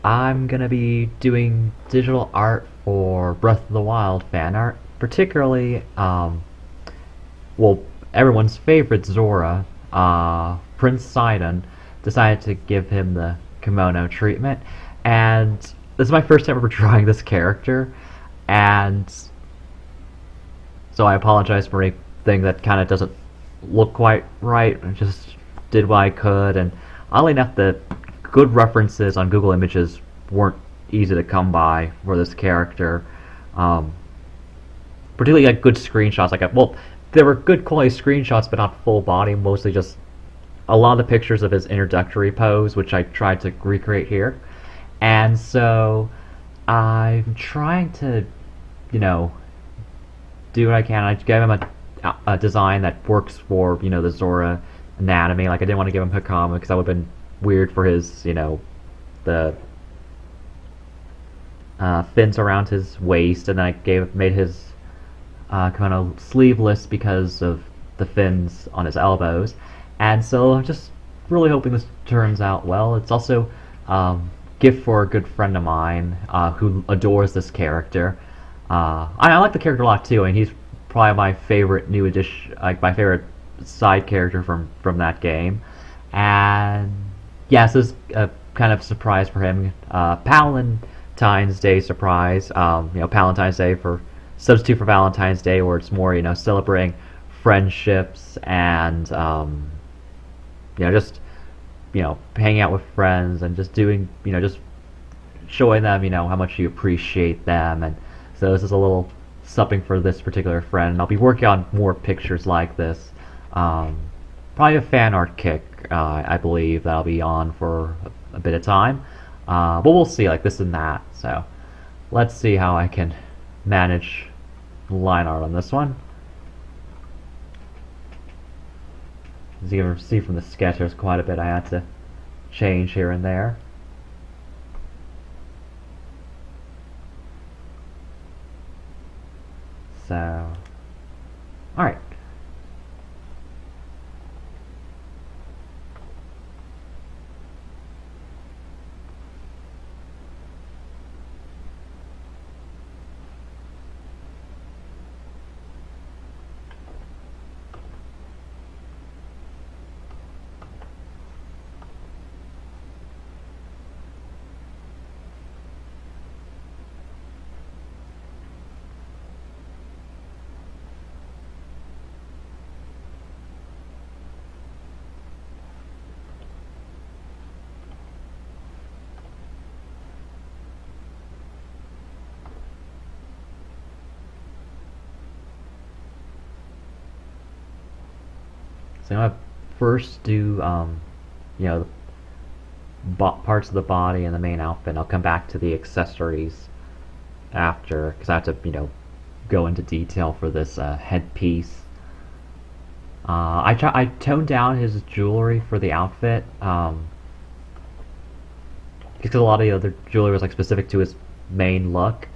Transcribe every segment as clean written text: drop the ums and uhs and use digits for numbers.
I'm gonna be doing digital art for Breath of the Wild fan art, particularly, well, everyone's favorite Zora, Prince Sidon, decided to give him the kimono treatment, and this is my first time ever drawing this character, and so I apologize for anything that kind of doesn't look quite right. I just did what I could, and oddly enough, the good references on Google Images weren't easy to come by for this character. Um, Particularly like good screenshots. Well, there were good quality screenshots, but not full body. Mostly just a lot of the pictures of his introductory pose, which I tried to recreate here. And so I'm trying to, you know, do what I can. I gave him a design that works for the Zora anatomy. Like I didn't want to give him Hakama because that would have been weird for his the fins around his waist, and then I made his kind of sleeveless because of the fins on his elbows. And so I'm just really hoping this turns out well. It's also gift for a good friend of mine who adores this character. I like the character a lot too, and he's probably my favorite new addition, like my favorite side character from that game. And yes, this is a kind of surprise for him. Valentine's Day surprise. Valentine's Day for substitute for Valentine's Day, where it's more celebrating friendships and just hanging out with friends and just doing just showing them how much you appreciate them. And so this is a little something for this particular friend. And I'll be working on more pictures like this. Probably a fan art kick, I believe, that'll be on for a bit of time. But we'll see, like this and that. So let's see how I can manage line art on this one. As you can see from the sketch, there's quite a bit I had to change here and there. So, alright. So I'm gonna first do you know parts of the body and the main outfit. I'll come back to the accessories after because I have to go into detail for this headpiece. I toned down his jewelry for the outfit because a lot of the other jewelry was like specific to his main look,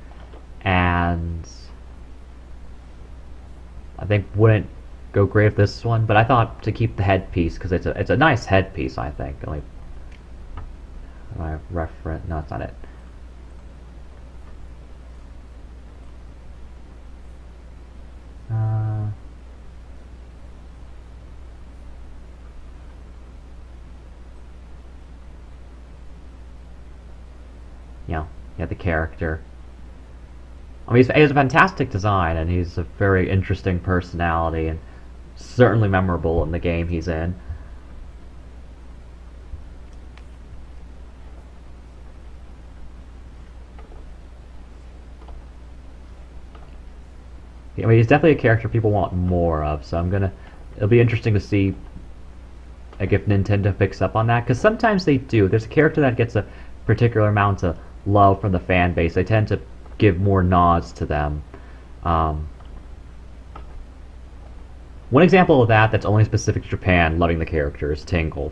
and I think wouldn't go great with this one. But I thought to keep the headpiece because it's a nice headpiece. I think like my reference. No, it's not it. Uh, the character. I mean, he has a fantastic design, and he's a very interesting personality, and certainly memorable in the game he's in. I mean, he's definitely a character people want more of, so it'll be interesting to see like if Nintendo picks up on that, because sometimes they do. There's a character that gets a particular amount of love from the fan base. They tend to give more nods to them. Um, One example of that that's only specific to Japan loving the character is Tingle.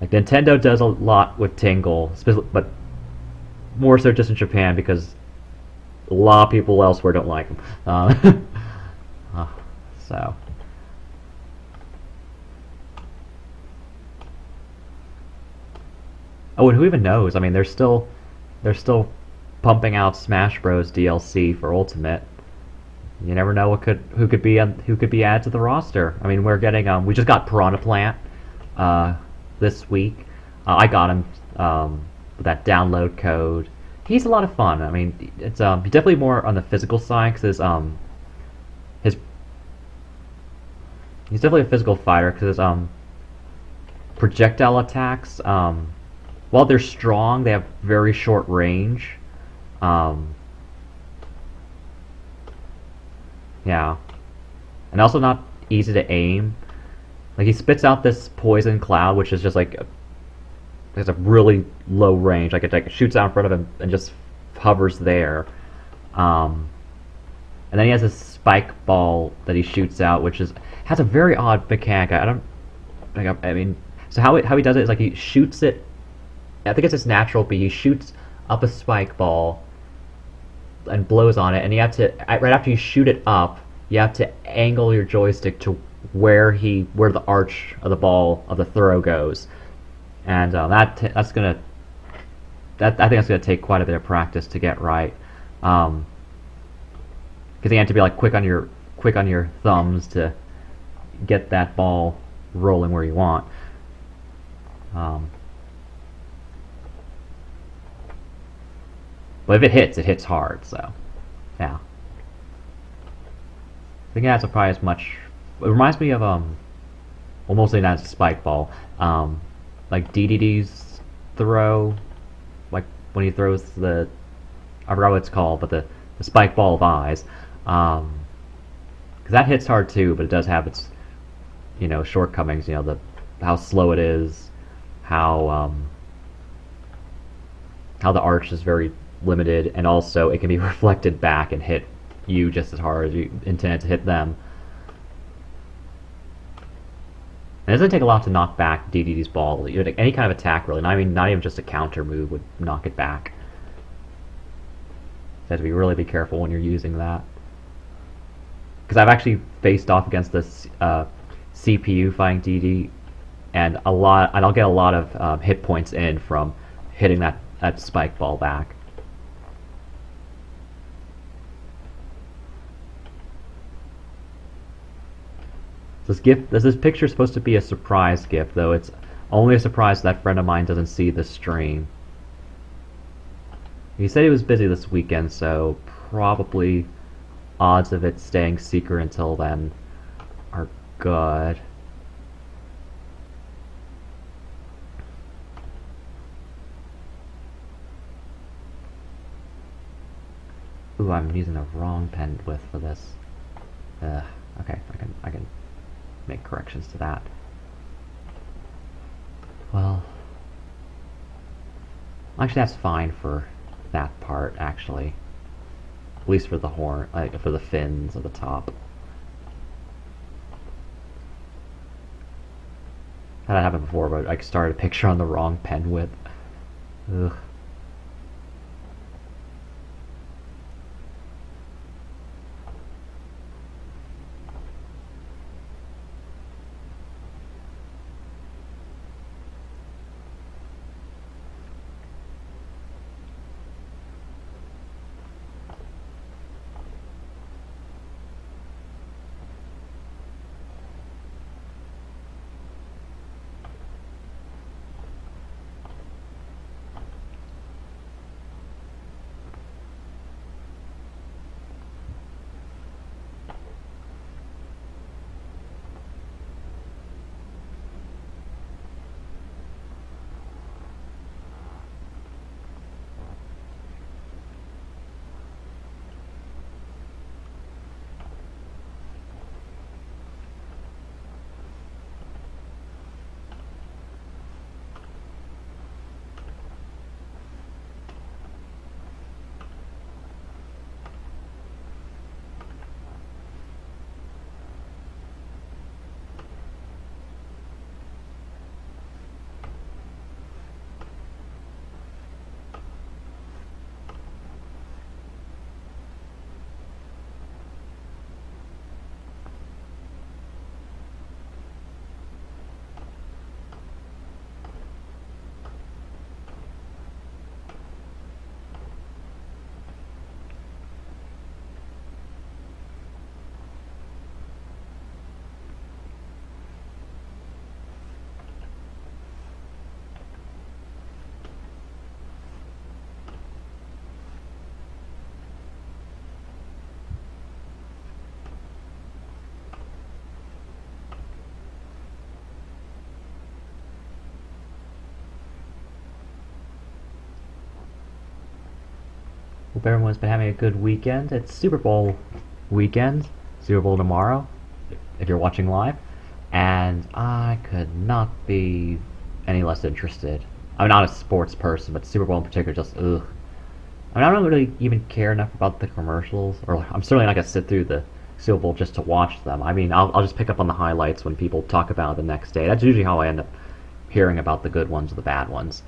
Like Nintendo does a lot with Tingle, but more so just in Japan because a lot of people elsewhere don't like him. Uh, so. Oh, and who even knows? I mean, there's still they're still pumping out Smash Bros. DLC for Ultimate. You never know who could be added to the roster. I mean, we're getting we just got Piranha Plant uh, this week. I got him with that download code. He's a lot of fun. I mean, it's definitely more on the physical side because his he's definitely a physical fighter because his projectile attacks while they're strong, they have very short range. Um, yeah, and also not easy to aim. Like he spits out this poison cloud, which is just like has a really low range. Like it shoots out in front of him and just hovers there. Um, and then he has a spike ball that he shoots out, which has a very odd mechanic. I don't. I mean, so how he does it is like he shoots it. I think it's his natural beat. He shoots up a spike ball and blows on it, and you have to right after you shoot it up, you have to angle your joystick to where the arch of the ball of the throw goes, and that's gonna I think that's gonna take quite a bit of practice to get right, because you have to be like quick on your thumbs to get that ball rolling where you want. But if it hits hard. So, yeah. I think that's probably as much. It reminds me of well, mostly not spike ball. Like DDD's throw, like when he throws I forgot what it's called, but the spike ball of eyes. Because that hits hard too, but it does have its shortcomings. How slow it is, how the arch is very limited, and also it can be reflected back and hit you just as hard as you intended to hit them. And it doesn't take a lot to knock back DDD's ball. Any kind of attack, really. Not even just a counter move would knock it back. So you have to really be careful when you're using that. Because I've actually faced off against this CPU fighting DD, and I'll get a lot of hit points in from hitting that spike ball back. This picture is supposed to be a surprise gift, though it's only a surprise that friend of mine doesn't see the stream. He said he was busy this weekend, so probably odds of it staying secret until then are good. Ooh, I'm using the wrong pen width for this. Okay, I can make corrections to that. Well, actually that's fine for that part, actually. At least for the horn, for the fins at the top. Had that happen before, but I started a picture on the wrong pen width. Ugh. Hope everyone's been having a good weekend. It's Super Bowl weekend, Super Bowl tomorrow, if you're watching live, and I could not be any less interested. I'm not a sports person, but Super Bowl in particular, just ugh. I mean, I don't really even care enough about the commercials, or I'm certainly not gonna sit through the Super Bowl just to watch them. I mean, I'll just pick up on the highlights when people talk about it the next day. That's usually how I end up hearing about the good ones or the bad ones.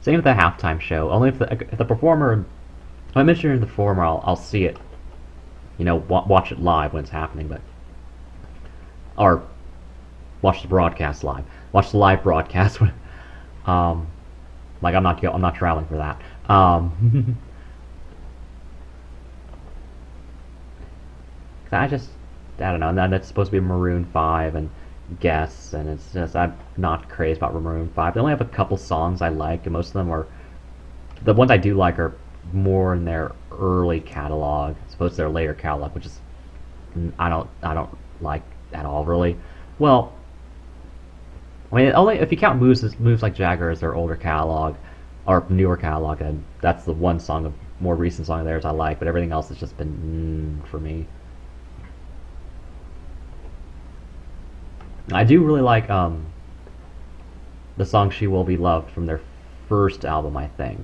Same with the halftime show. Only if the performer, if I mention the performer, I'll see it. Watch it live when it's happening, or watch the broadcast live. Watch the live broadcast when, like I'm not traveling for that. I don't know. And then it's supposed to be Maroon 5 and guests, and it's just I'm not crazy about Maroon 5. They only have a couple songs I like, and most of them are the ones I do like are more in their early catalog, as opposed to their later catalog, which is I don't like at all really. Well, I mean only if you count moves like Jagger as their older catalog or newer catalog, and that's the one song of more recent song of theirs I like, but everything else has just been for me. I do really like the song "She Will Be Loved" from their first album, I think.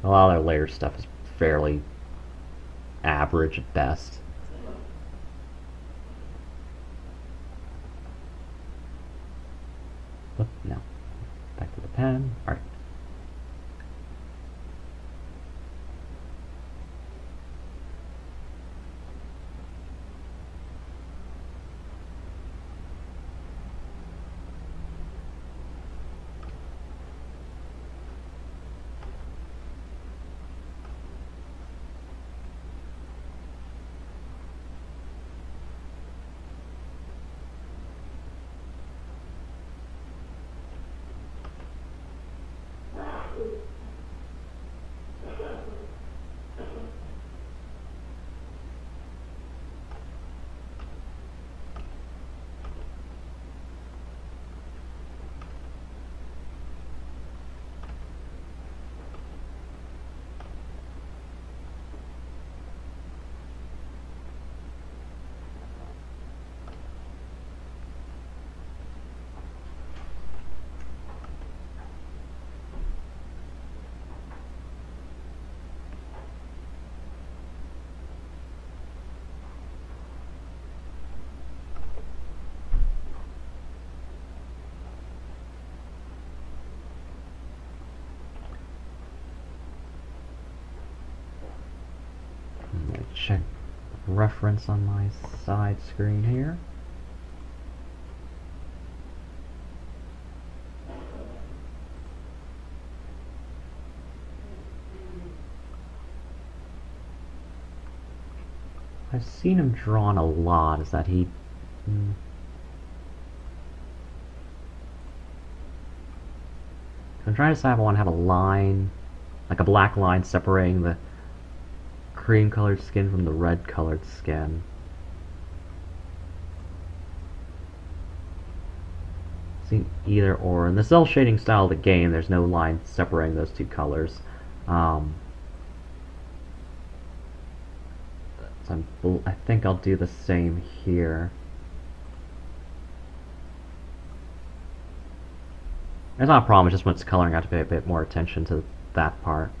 A lot of their later stuff is fairly average at best. But no, back to the pen. All right. Check reference on my side screen here. I've seen him drawn a lot. Is that he? I'm trying to decide if I want to have a line, like a black line separating the cream colored skin from the red colored skin. See, either or. In the cell shading style of the game, there's no line separating those two colors. So I think I'll do the same here. It's not a problem, it's just when it's coloring, I have to pay a bit more attention to that part.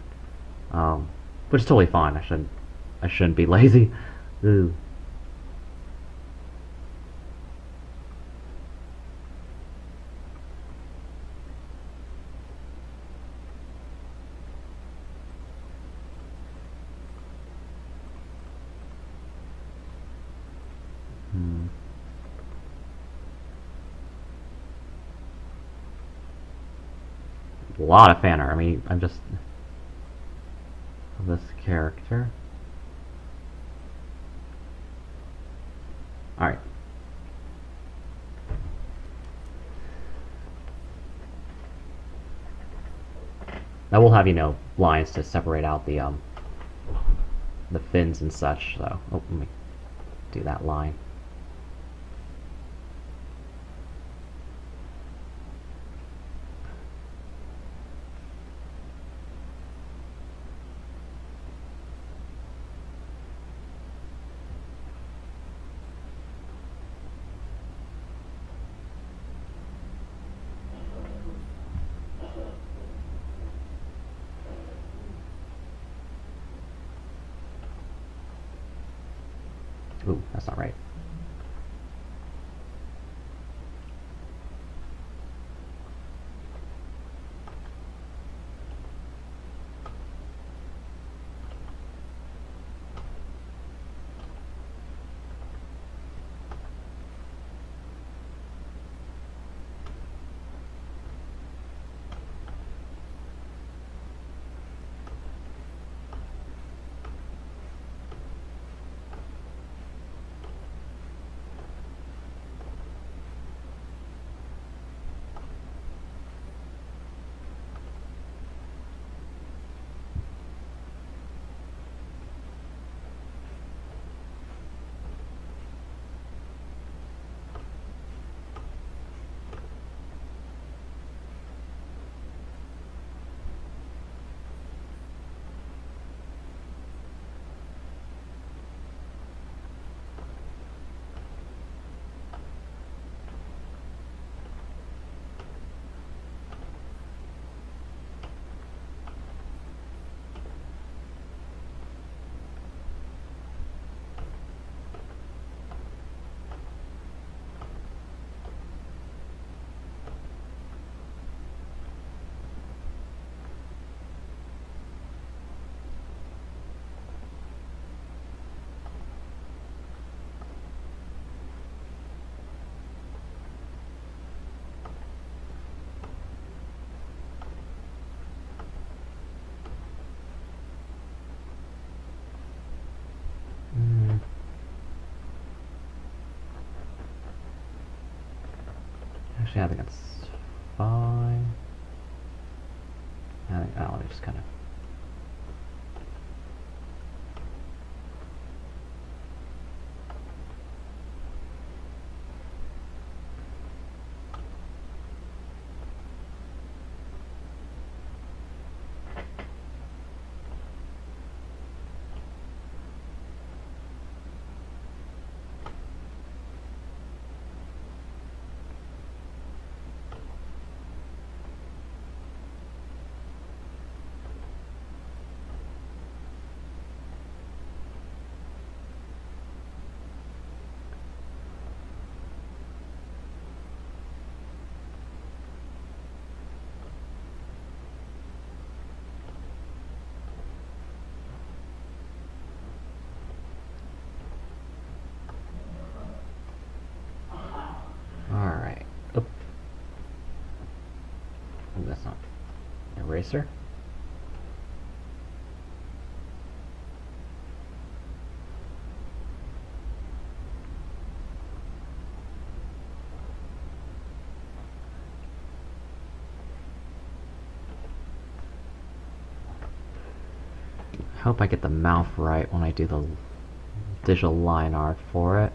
Which is totally fine. I shouldn't be lazy. Ooh. A lot of fan art. I mean, I'm just of this character. Alright. That will have, lines to separate out the fins and such, so let me do that line. Ooh, that's not right. Actually, I think that's fine. I think I'll just kind of. Alright. Oop. Ooh, that's not. Eraser? I hope I get the mouth right when I do the digital line art for it.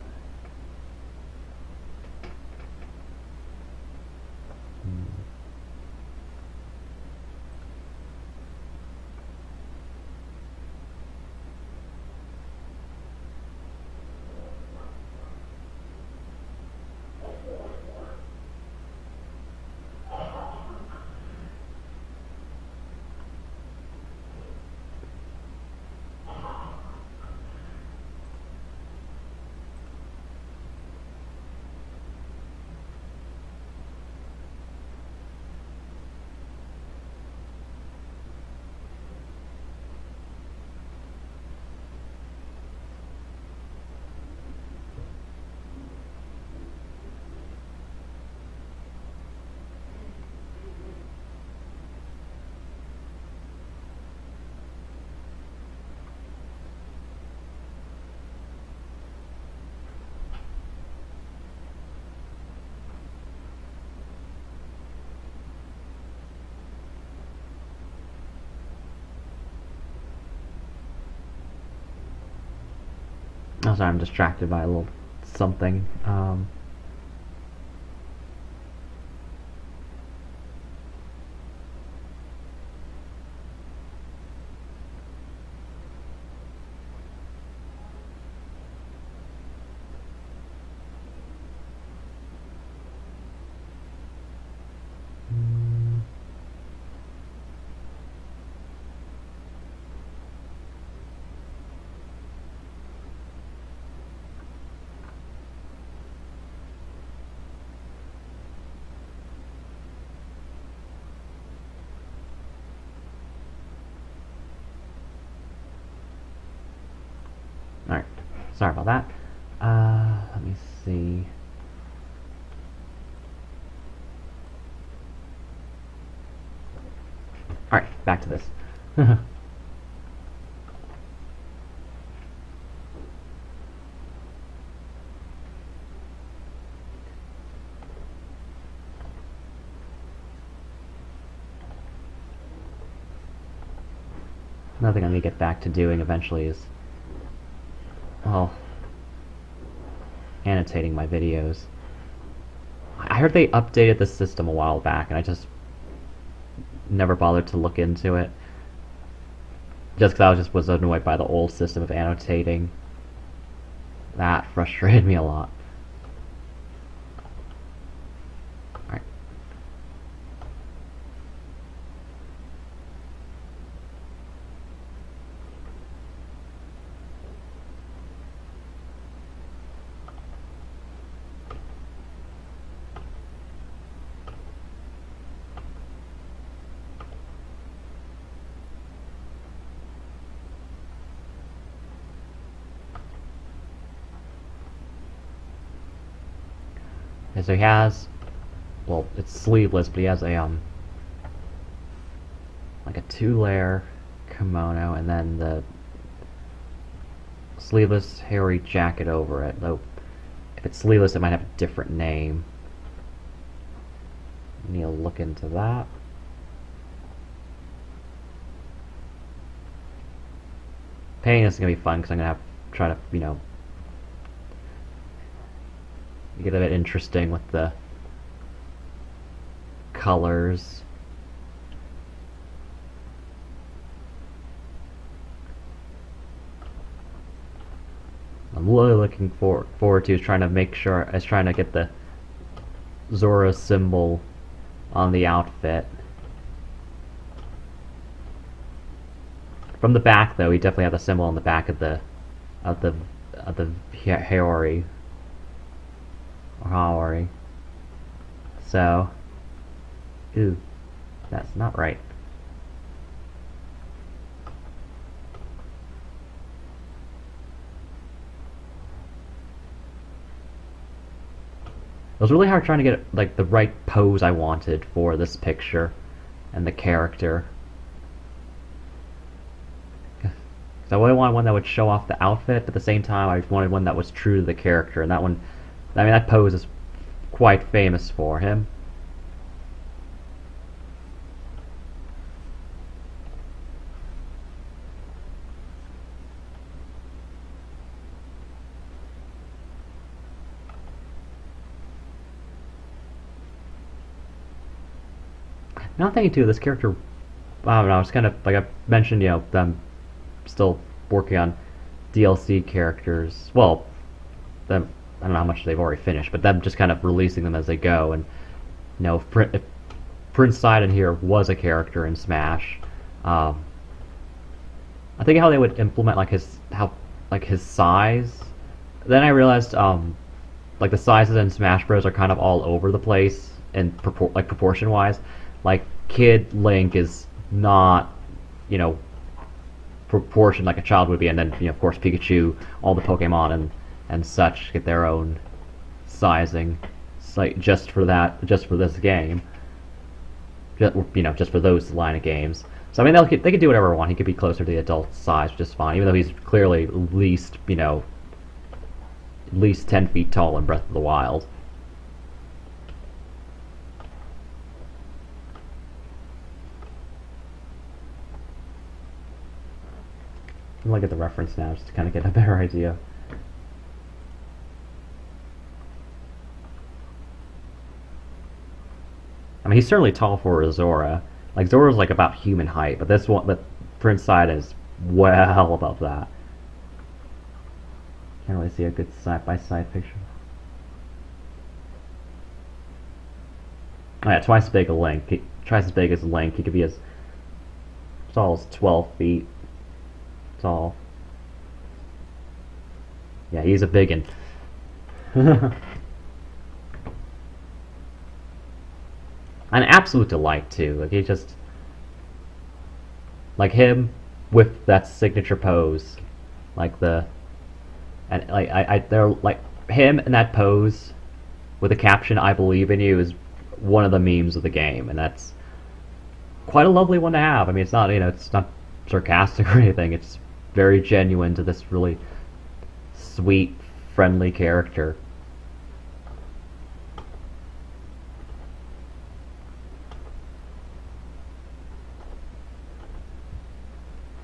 Oh, sorry, I'm distracted by a little something. Sorry about that. Let me see. Alright, back to this. Another thing I'm going to get back to doing eventually is, well, annotating my videos. I heard they updated the system a while back, and I just never bothered to look into it. Just because I was annoyed by the old system of annotating. That frustrated me a lot. Alright. And so he has, well, it's sleeveless, but he has a like a 2-layer kimono, and then the sleeveless hairy jacket over it. Though if it's sleeveless, it might have a different name. I need to look into that. Painting is gonna be fun because I'm gonna have to try to, get a bit interesting with the colors. I'm really looking forward to trying to get the Zora symbol on the outfit. From the back, though, we definitely have the symbol on the back of the Haori. Or Haori. So, ooh, that's not right. It was really hard trying to get like the right pose I wanted for this picture and the character. So I really wanted one that would show off the outfit, but at the same time I wanted one that was true to the character, and that one, I mean, that pose is quite famous for him. Now thinking too, this character, I don't know, it's kind of, like I mentioned, them still working on DLC characters. Well, them, I don't know how much they've already finished, but them just kind of releasing them as they go. And if Prince Sidon here was a character in Smash, I think how they would implement his size. Then I realized like the sizes in Smash Bros are kind of all over the place and proportion wise. Like Kid Link is not, proportioned like a child would be, and then of course Pikachu, all the Pokemon and such get their own sizing, like just for this game, just for those line of games. So I mean they could do whatever they want. He could be closer to the adult size, which is fine, even though he's clearly at least 10 feet tall in Breath of the Wild. I'm looking at the reference now just to kind of get a better idea. I mean, he's certainly tall for a Zora. Like Zora's like about human height, but Prince Sidon is well above that. Can't really see a good side-by-side picture. Oh yeah, twice as big as Link. He could be as tall as 12 feet tall. Yeah, he's a biggin. An absolute delight too. Like he just, like him with that signature pose, like the and they're like him in that pose with the caption "I believe in you" is one of the memes of the game, and that's quite a lovely one to have. I mean, it's not it's not sarcastic or anything. It's very genuine to this really sweet, friendly character.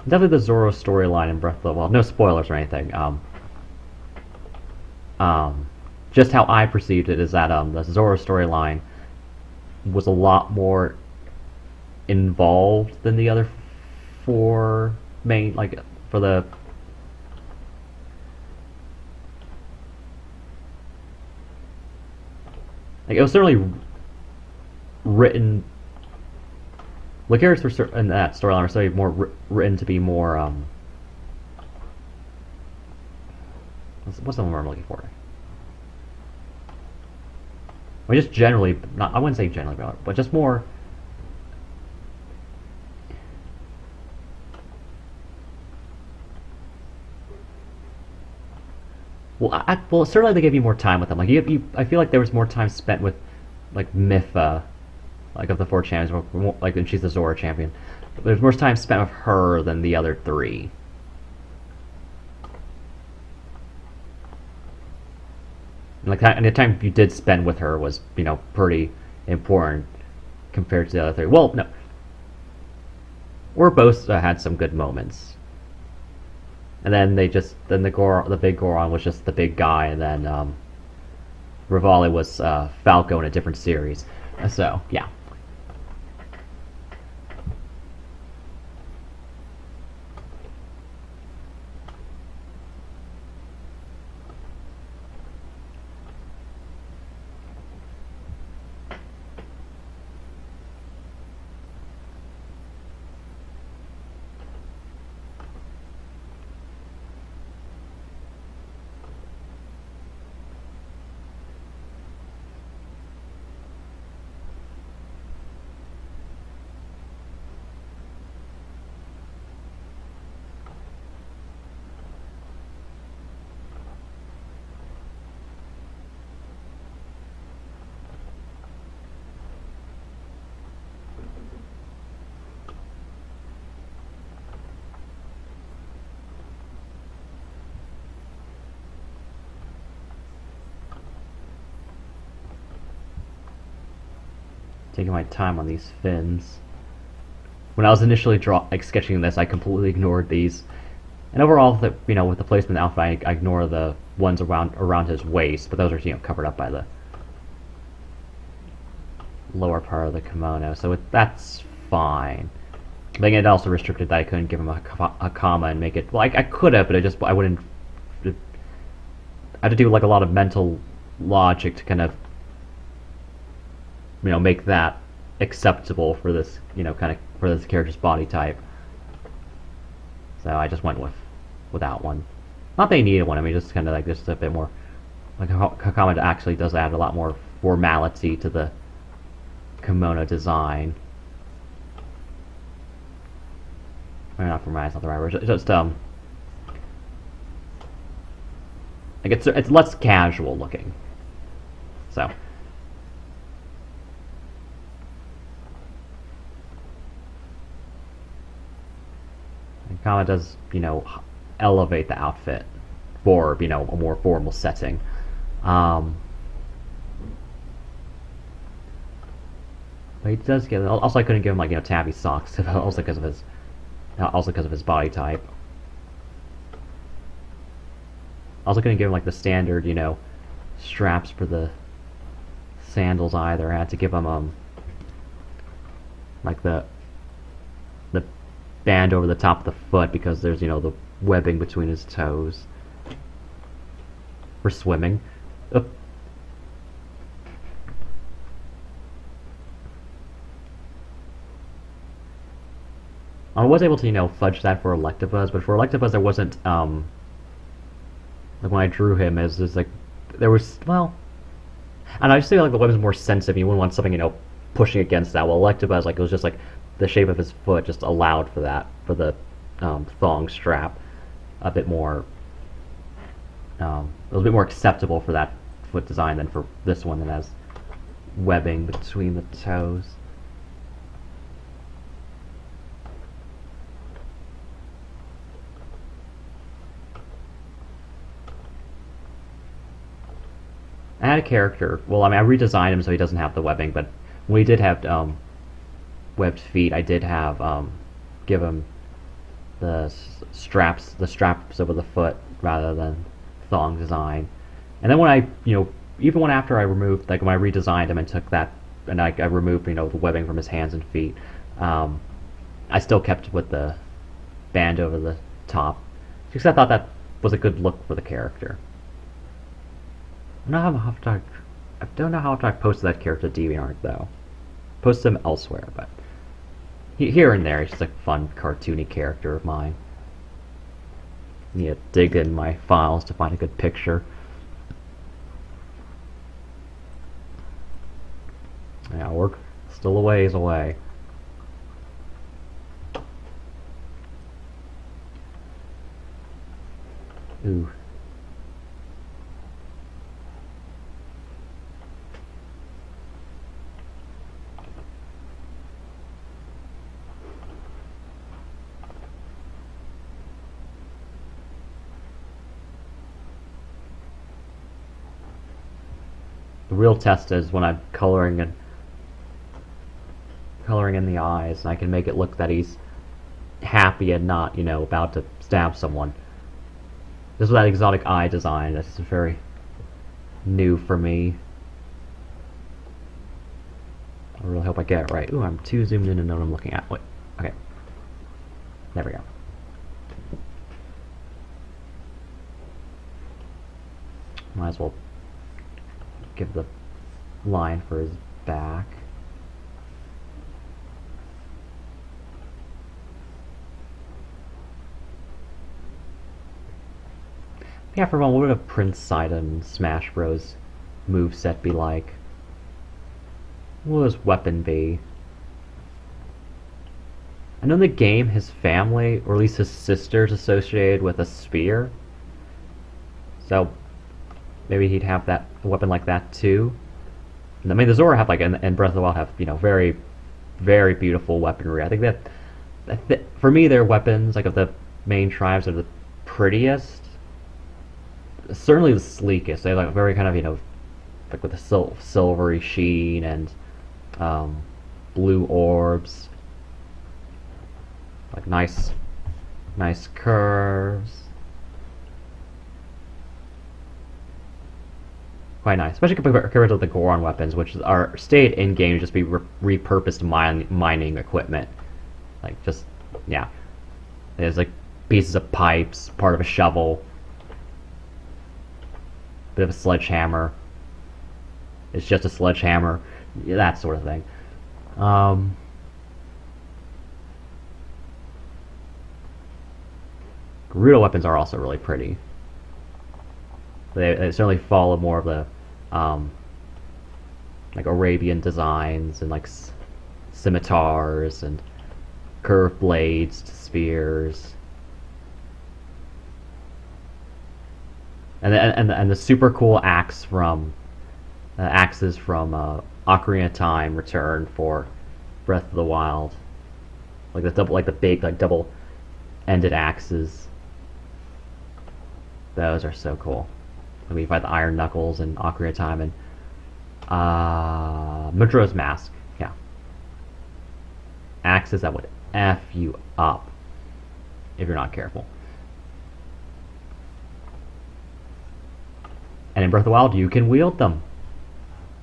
Definitely the Zoro storyline in Breath of the Wild. No spoilers or anything. Um, just how I perceived it is that the Zoro storyline was a lot more involved than the other four main, like for the like it was certainly written. The characters in that storyline are certainly more written to be more what's the one I'm looking for? I mean, just generally, not I wouldn't say generally, but just more. Well, certainly they gave you more time with them. Like I feel like there was more time spent with, like Mipha, like of the four champions, like and she's the Zora champion. There's more time spent with her than the other three. And the time you did spend with her was pretty important compared to the other three. Well, no, or both had some good moments. And then the big Goron was just the big guy, and then Rivali was Falco in a different series. So yeah. Taking my time on these fins. When I was initially sketching this, I completely ignored these. And overall, with the placement of the outfit, I ignore the ones around his waist, but those are covered up by the lower part of the kimono, so that's fine. But again, it also restricted that I couldn't give him a comma and make it. Well, I could have, but I wouldn't. I had to do like a lot of mental logic to kind of make that acceptable for this for this character's body type. So I just went without one. Not that he needed one. I mean, just kind of like just a bit more. Like Hakama actually does add a lot more formality to the kimono design. Maybe not formality, it's not the right word. Just like it's less casual looking. So. Hakama does elevate the outfit for a more formal setting. But he does get. Also, I couldn't give him like tabby socks, also because of his body type. Also, couldn't give him like the standard straps for the sandals either. I had to give him like the band over the top of the foot because there's the webbing between his toes for swimming. I was able to fudge that for Electabuzz, but for Electabuzz there wasn't like when I drew him as like there was and I just feel like the web is more sensitive. You wouldn't want something pushing against that. Well, Electabuzz it was just like the shape of his foot just allowed for that, for the thong strap a bit more it was a bit more acceptable for that foot design than for this one that has webbing between the toes. I had a character. Well, I mean, I redesigned him so he doesn't have the webbing, but when he did have webbed feet, I did have give him the straps over the foot rather than thong design. And then when I, even when after I removed, like when I redesigned him and took that, and I removed, the webbing from his hands and feet, I still kept with the band over the top, because I thought that was a good look for the character. I don't know how often I've posted that character to DeviantArt though. Posted him elsewhere, but here and there, he's just a fun, cartoony character of mine. Need to dig in my files to find a good picture. Yeah, we're still a ways away. Ooh. The real test is when I'm coloring in the eyes, and I can make it look that he's happy and not, about to stab someone. This is that exotic eye design. That's very new for me. I really hope I get it right. Ooh, I'm too zoomed in to know what I'm looking at. Wait, okay. There we go. Might as well give the line for his back. Yeah, for one, what would a Prince Sidon Smash Bros. Moveset be like? What would his weapon be? I know in the game his family, or at least his sister's associated with a spear. So maybe he'd have a weapon like that too. And I mean, the Zora have and Breath of the Wild have very, very beautiful weaponry. I think that for me, their weapons, like of the main tribes, are the prettiest. Certainly the sleekest. They like very kind of like with the silvery sheen and blue orbs, like nice curves. Quite nice, especially compared to the Goron weapons, which are stayed in game to just be repurposed mining equipment. Like just there's like pieces of pipes, part of a shovel, bit of a sledgehammer. It's just a sledgehammer, that sort of thing. Gerudo weapons are also really pretty. They certainly follow more of the like Arabian designs and like scimitars and curved blades to spears. And the super cool axes from Ocarina of Time Return for Breath of the Wild, like the big double-ended axes. Those are so cool. When you find the Iron Knuckles and Ocarina of Time and Majora's Mask, yeah. Axes that would F you up if you're not careful. And in Breath of the Wild, you can wield them.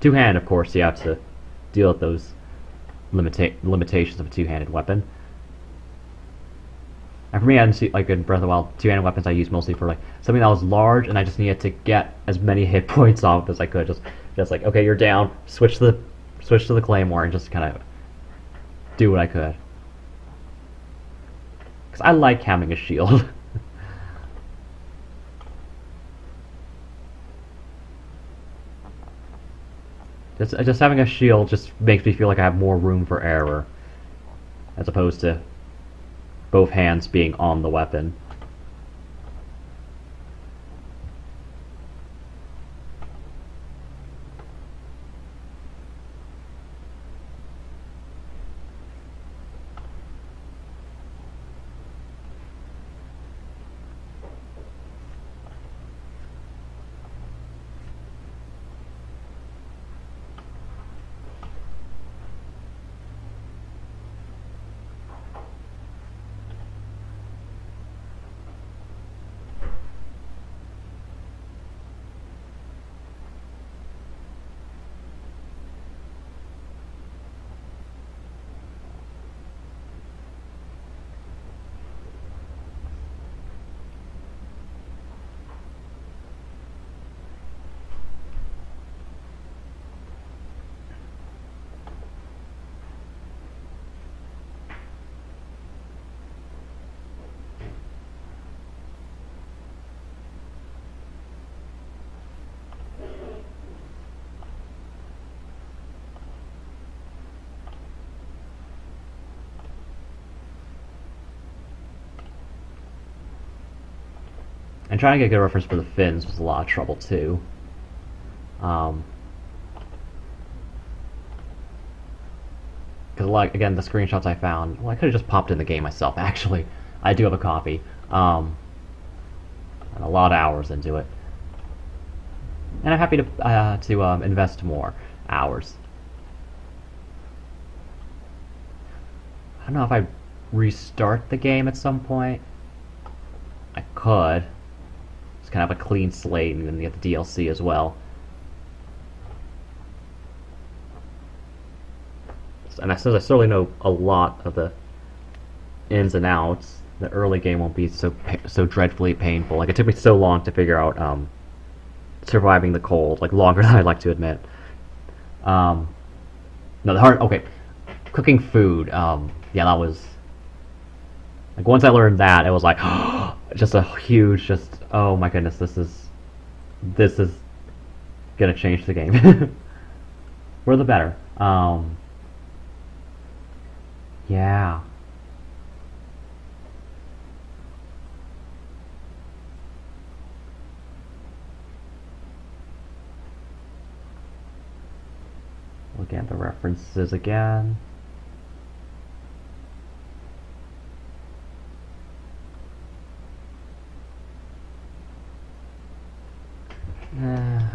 Two-handed, of course, you have to deal with those limitations of a two-handed weapon. And for me, I didn't see, like in Breath of the Wild, two-handed weapons I used mostly for like something that was large, and I just needed to get as many hit points off as I could. Just like, okay, you're down. Switch to the claymore, and just kind of do what I could. Because I like having a shield. Just having a shield just makes me feel like I have more room for error, as opposed to both hands being on the weapon. And trying to get a good reference for the fins was a lot of trouble too. Um, Because, like, again, the screenshots I found, well, I could have just popped in the game myself, actually. I do have a copy. And a lot of hours into it. And I'm happy to invest more hours. I don't know if I restart the game at some point. I could. Just kind of have a clean slate and then get the DLC as well. And I certainly know a lot of the ins and outs. The early game won't be so dreadfully painful. Like, it took me so long to figure out surviving the cold, like longer than I'd like to admit. No, the hard. Okay, cooking food. Yeah, that was like once I learned that, it was like just a huge, just oh my goodness, this is gonna change the game for the better. Yeah. Looking at the references again.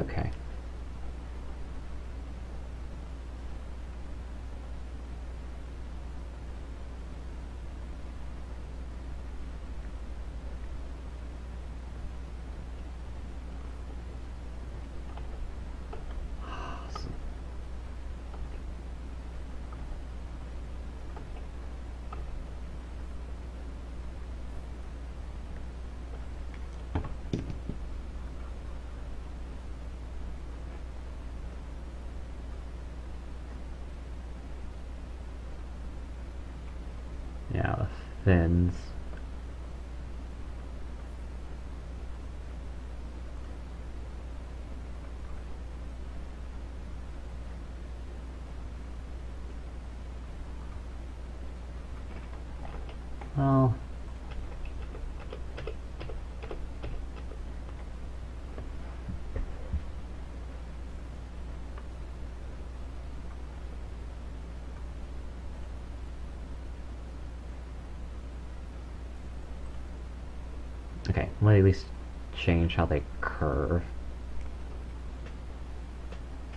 Okay. Yeah, the fins. Well, okay, let me at least change how they curve.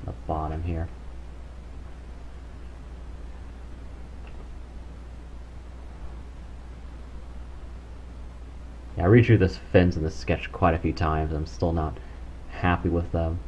The bottom here. Yeah, I redrew this fins in this sketch quite a few times. I'm still not happy with them.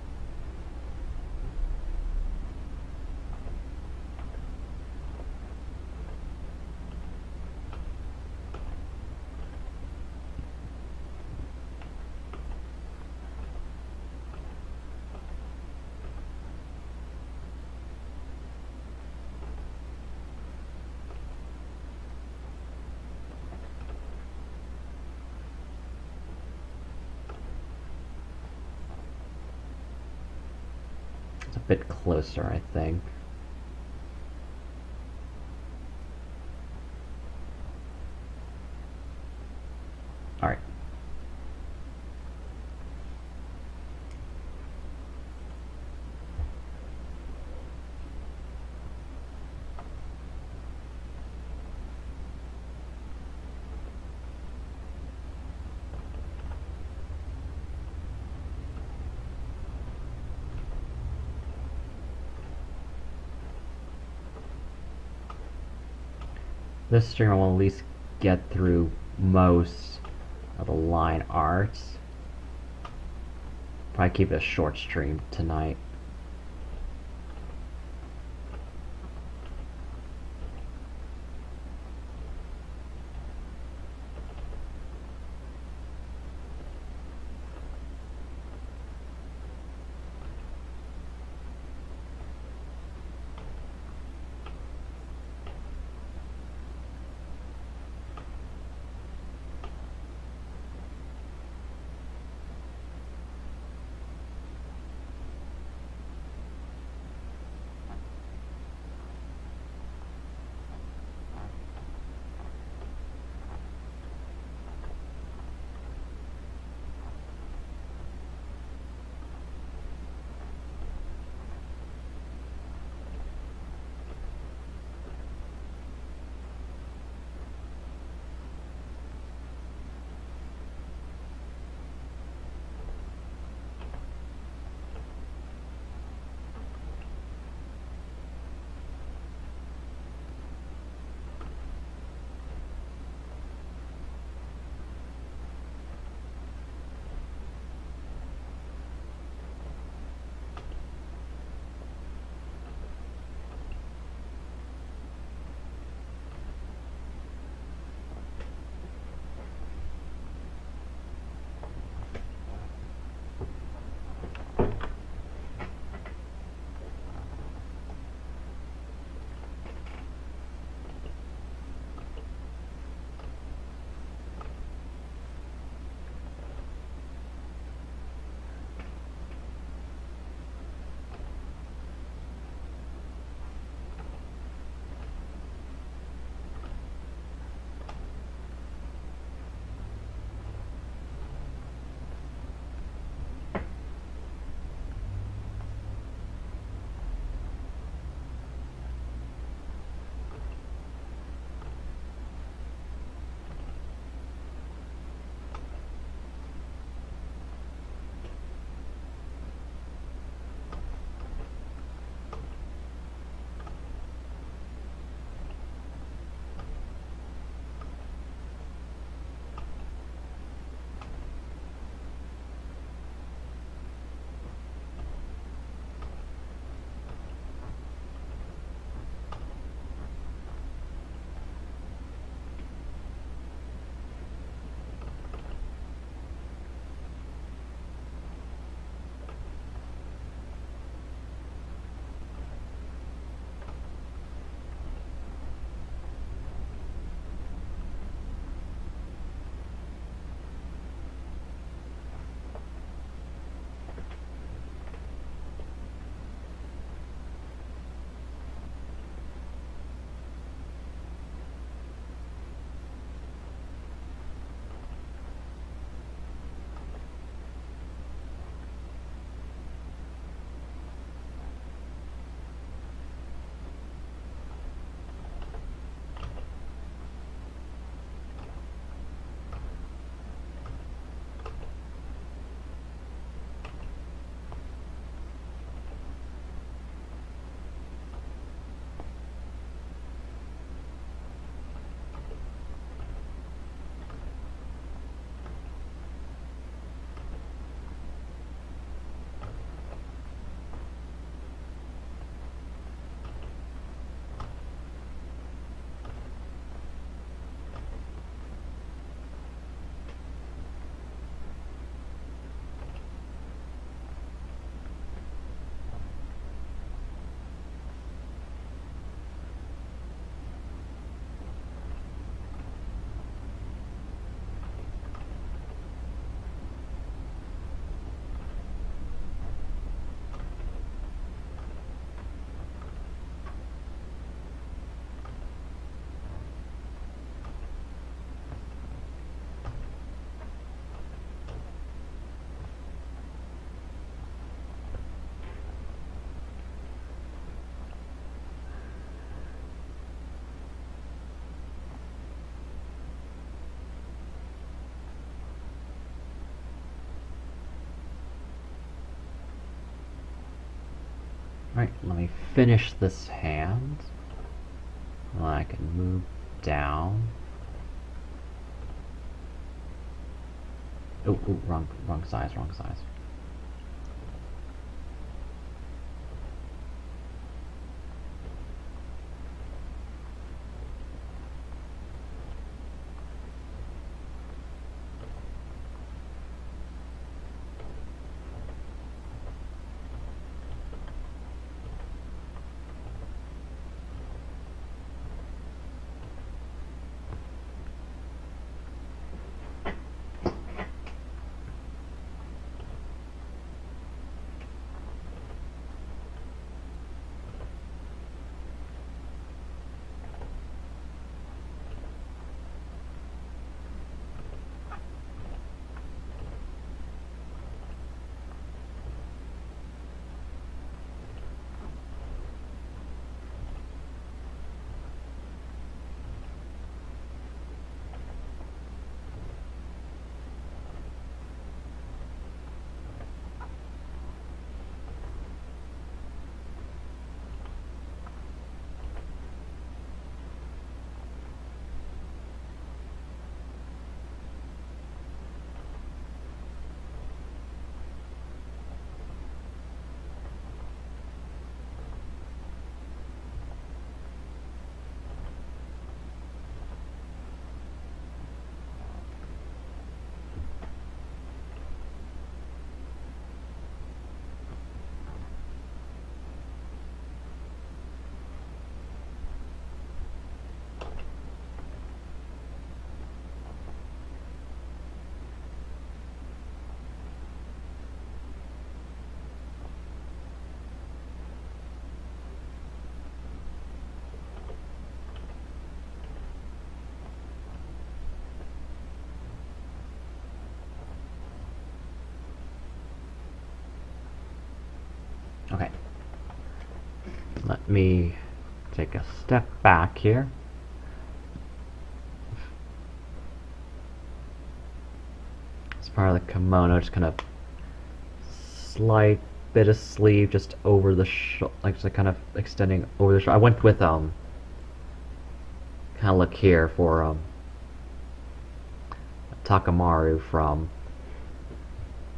It's a bit closer, I think. Alright. This stream will at least get through most of the line arts. Probably keep it a short stream tonight. Right, let me finish this hand. Well, I can move down. Oh, wrong size, wrong size. Okay. Let me take a step back here. As part of the kimono, just kind of slight bit of sleeve just over the like just kind of extending over the shoulder. I went with kind of look here for Takamaru from,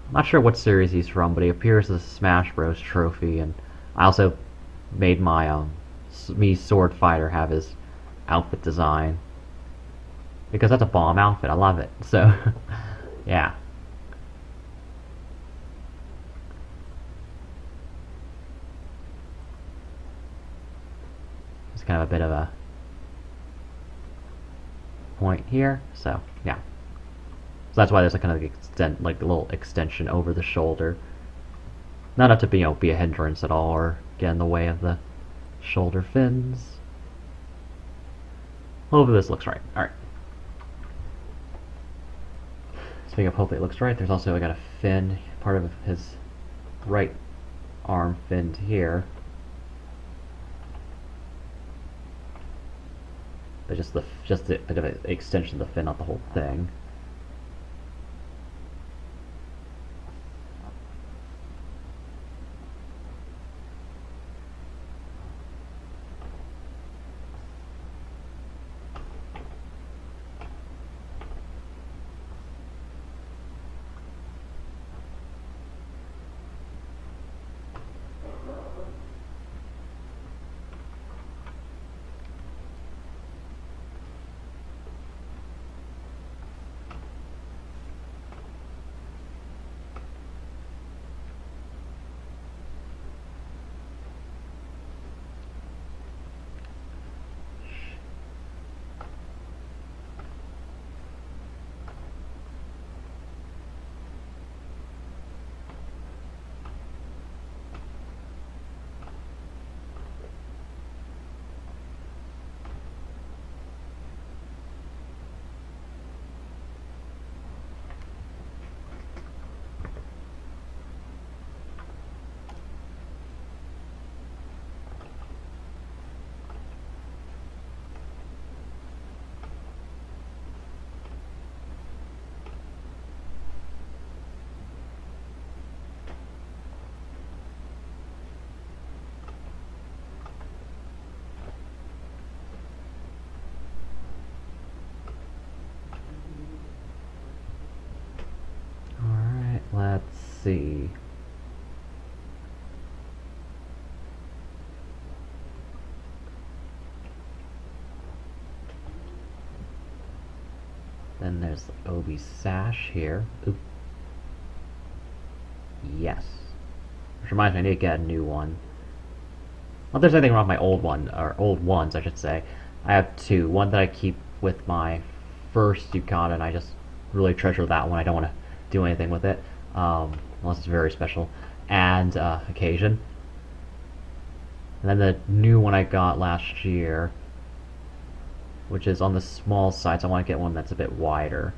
I'm not sure what series he's from, but he appears as a Smash Bros. Trophy, and I also made my me sword fighter have his outfit design because that's a bomb outfit. I love it. So yeah. It's kind of a bit of a point here. So yeah. So that's why there's a kind of like a little extension over the shoulder. Not enough to be a hindrance at all or get in the way of the shoulder fins. Hopefully this looks right. Alright. Speaking of hopefully it looks right, there's also, I got a fin, part of his right arm finned here. But just the bit of an extension of the fin, not the whole thing. see. Then there's Obi's sash here. Oop. Yes. Which reminds me, I need to get a new one. Not that there's anything wrong with my old one, or old ones, I should say. I have two. One that I keep with my first yukata, and I just really treasure that one. I don't want to do anything with it, unless it's very special. And occasion. And then the new one I got last year, which is on the small side, so I want to get one that's a bit wider.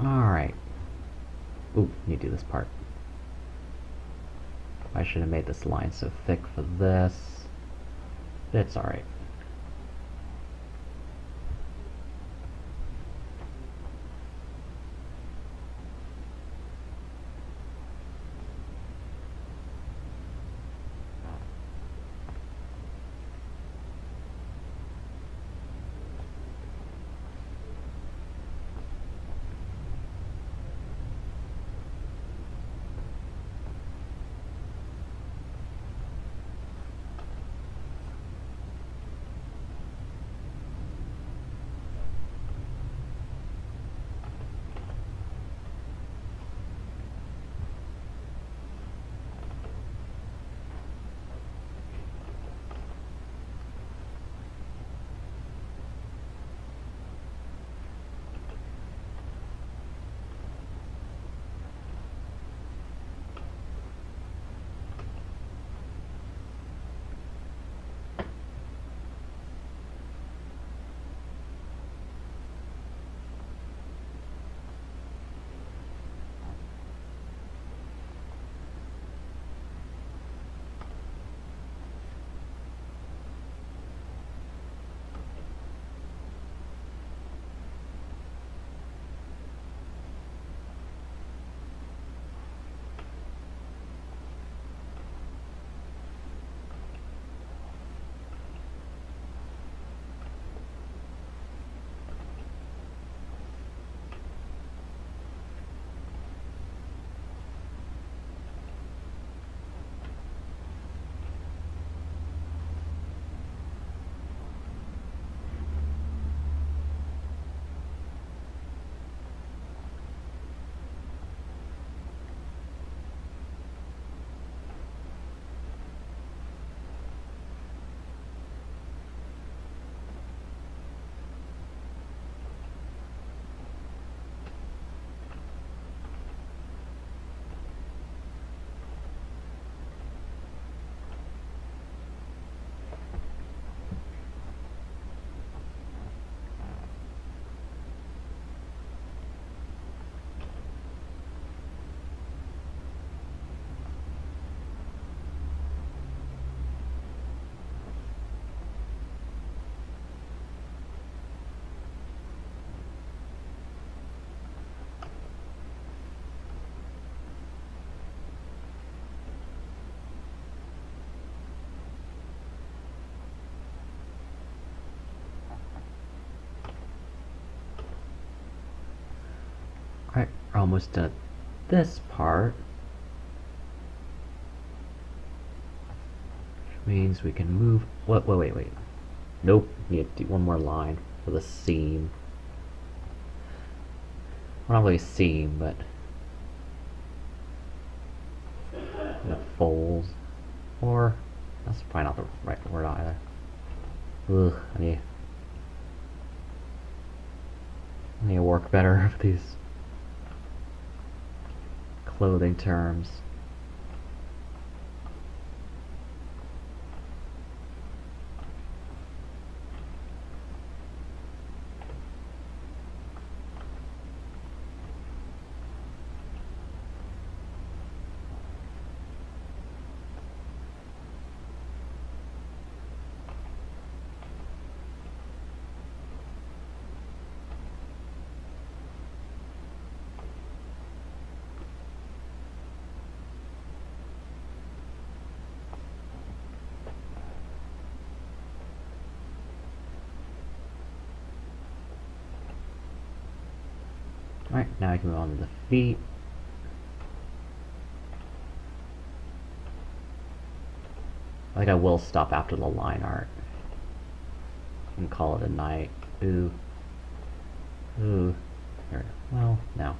Alright. Ooh, you do this part. I should have made this line so thick for this. It's alright. almost done this part. Which means we can move. Wait. Nope, need to do one more line for the seam. Well, not really seam, but it folds. Or that's probably not the right word either. Ugh, I need to work better with these clothing terms. Alright, now I can move on to the feet. I think I will stop after the line art and call it a night. Ooh. Here. Well, no.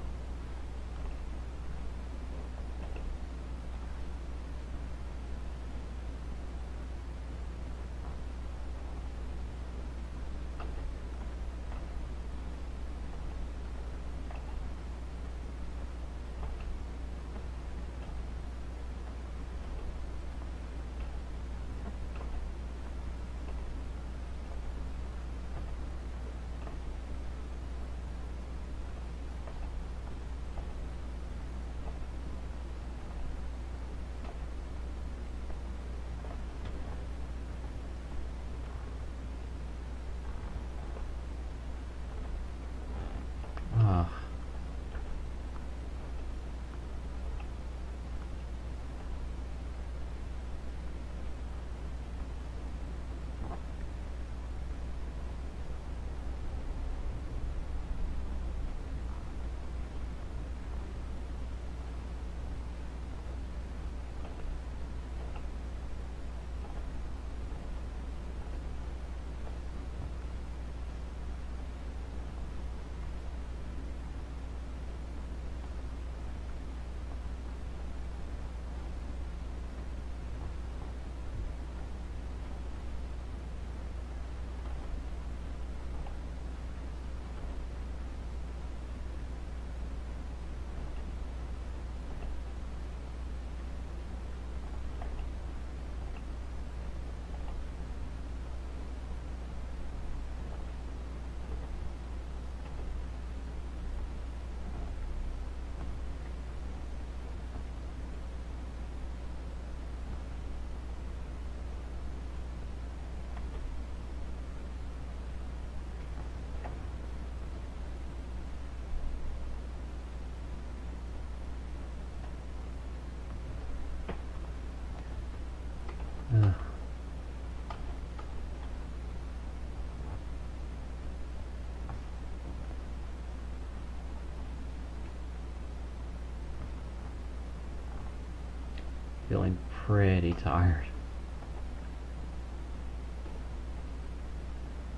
Feeling pretty tired.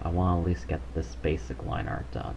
I want to at least get this basic line art done.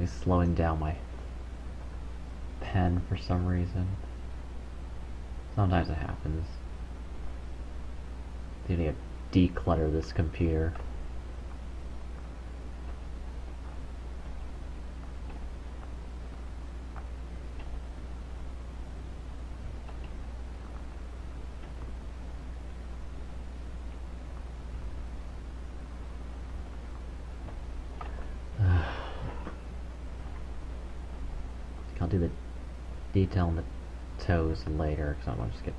slowing down my pen for some reason. Sometimes it happens. I need to declutter this computer. I'll do the detail on the toes later, because I want to just get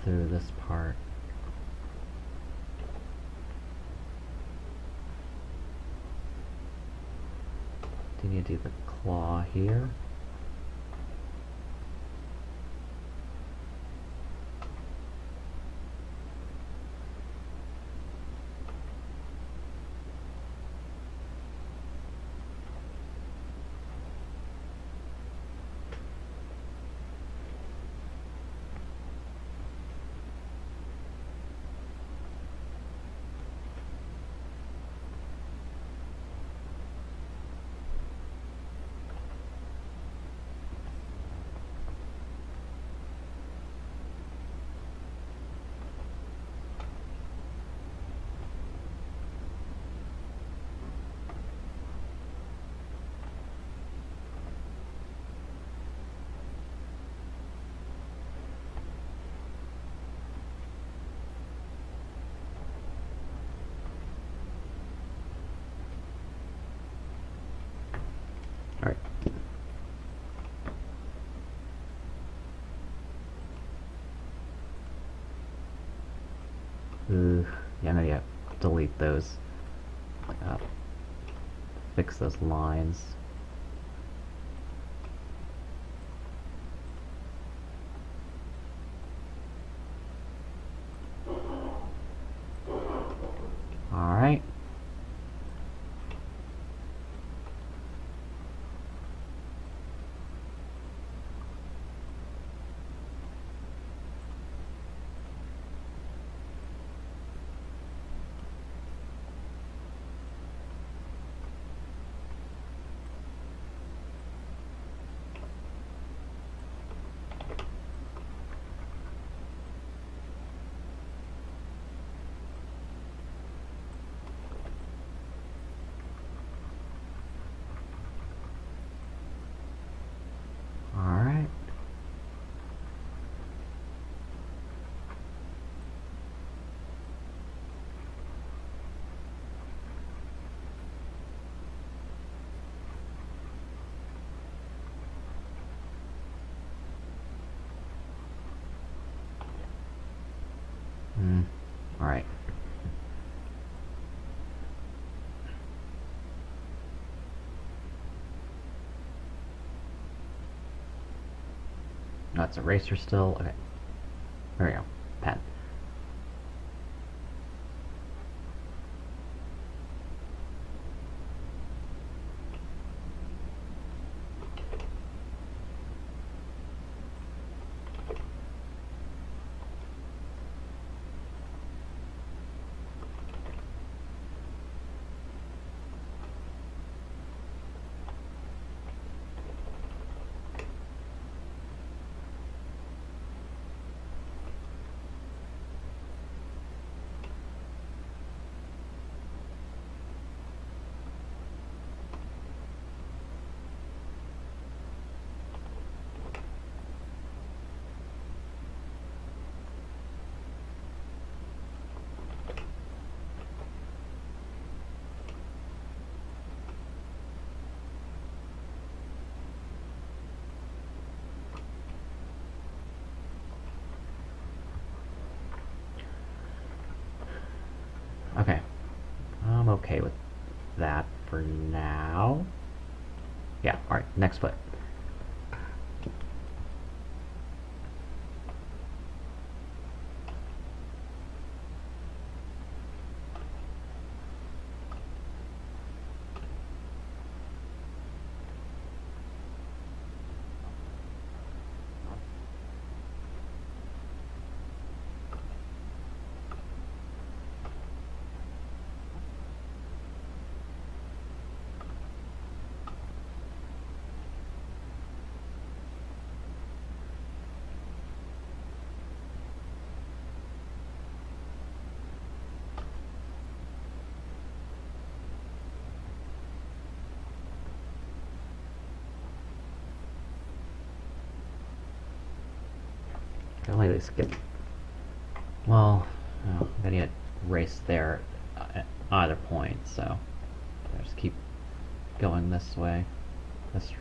through this part. Do you need to do the claw here? Alright. Yeah, I'm gonna delete those. Fix those lines. Alright. Alright. Alright. No, it's eraser still. Okay. There we go. Pen. Okay. I'm okay with that for now. Yeah, alright, next foot. slightly skip. Well, I'm gonna get raced there at either point, so I just keep going this way. This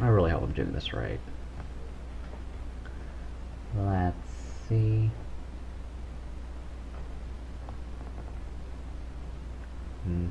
I really hope I'm doing this right. Let's see. Hmm.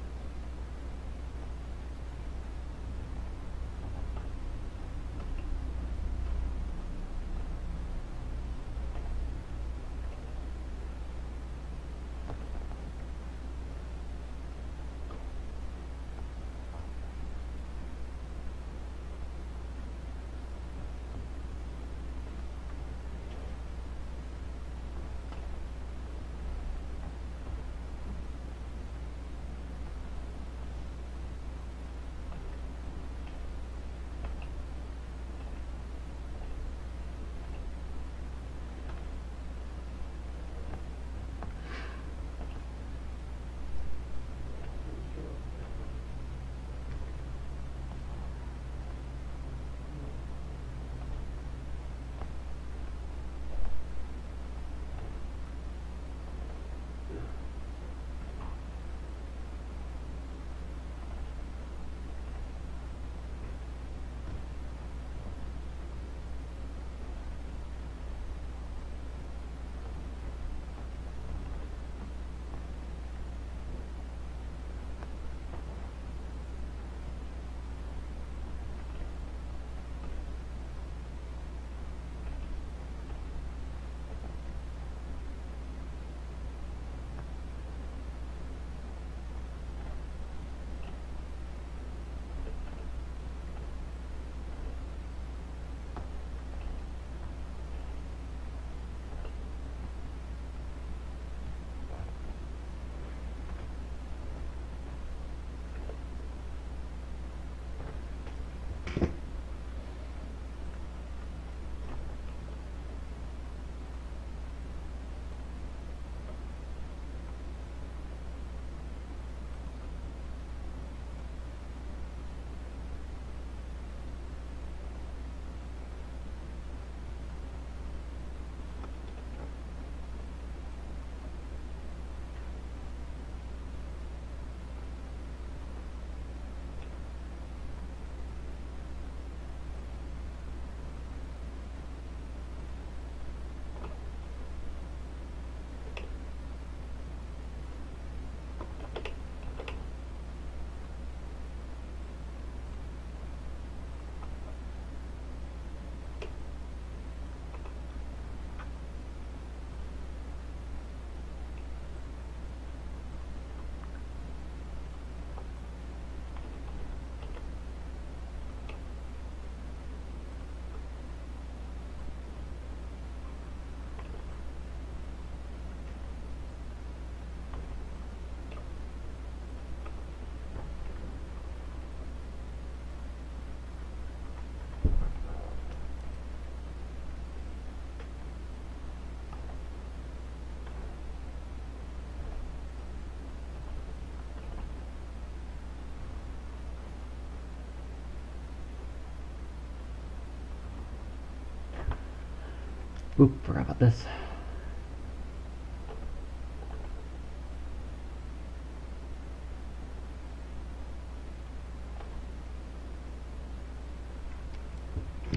Oop, forgot about this.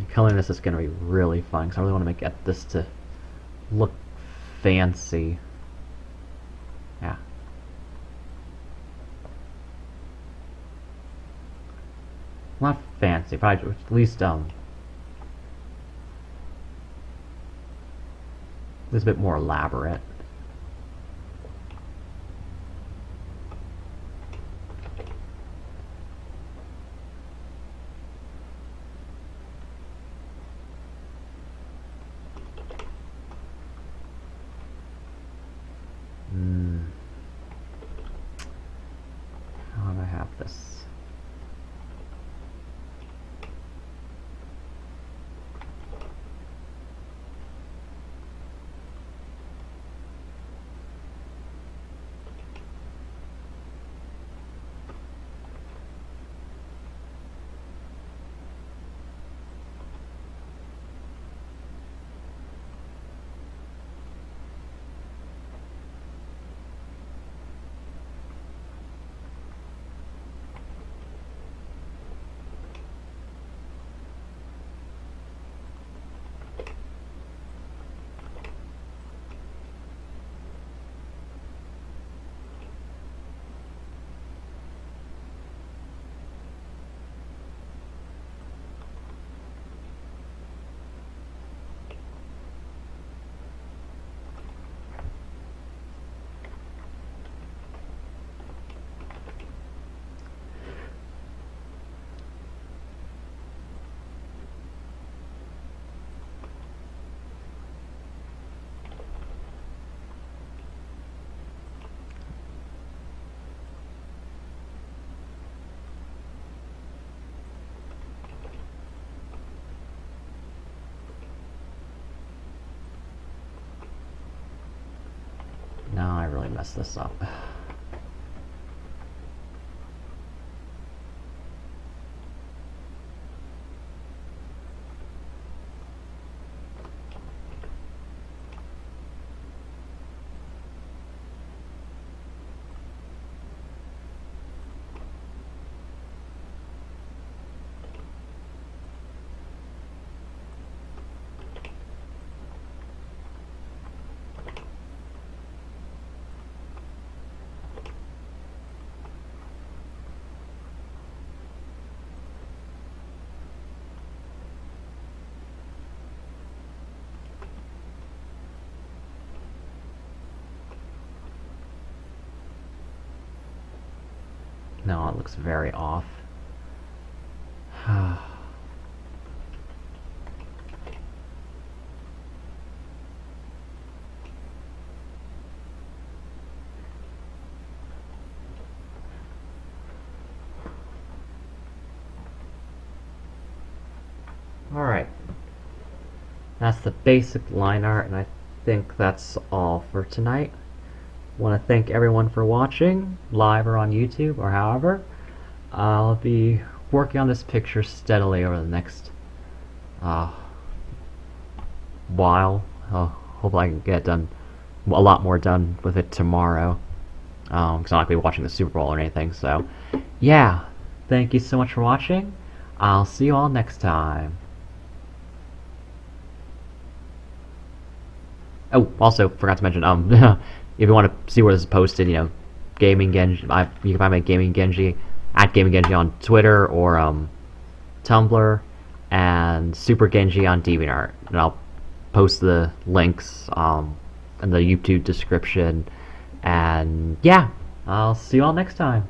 Coloring this is going to be really fun because I really want to get this to look fancy. Yeah. Not fancy, but at least a bit more elaborate. How do I have this? Now I really messed this up. No, it looks very off. Alright. That's the basic line art, and I think that's all for tonight. Want to thank everyone for watching, live or on YouTube, or however. I'll be working on this picture steadily over the next while. Hopefully I can get done a lot more done with it tomorrow. Because I'm not going to be watching the Super Bowl or anything. So, yeah. Thank you so much for watching. I'll see you all next time. Oh, also forgot to mention, if you want to see where this is posted, Gaming Genji, you can find me at Gaming Genji, at Gaming Genji on Twitter or Tumblr, and Super Genji on DeviantArt. And I'll post the links in the YouTube description. And yeah, I'll see you all next time.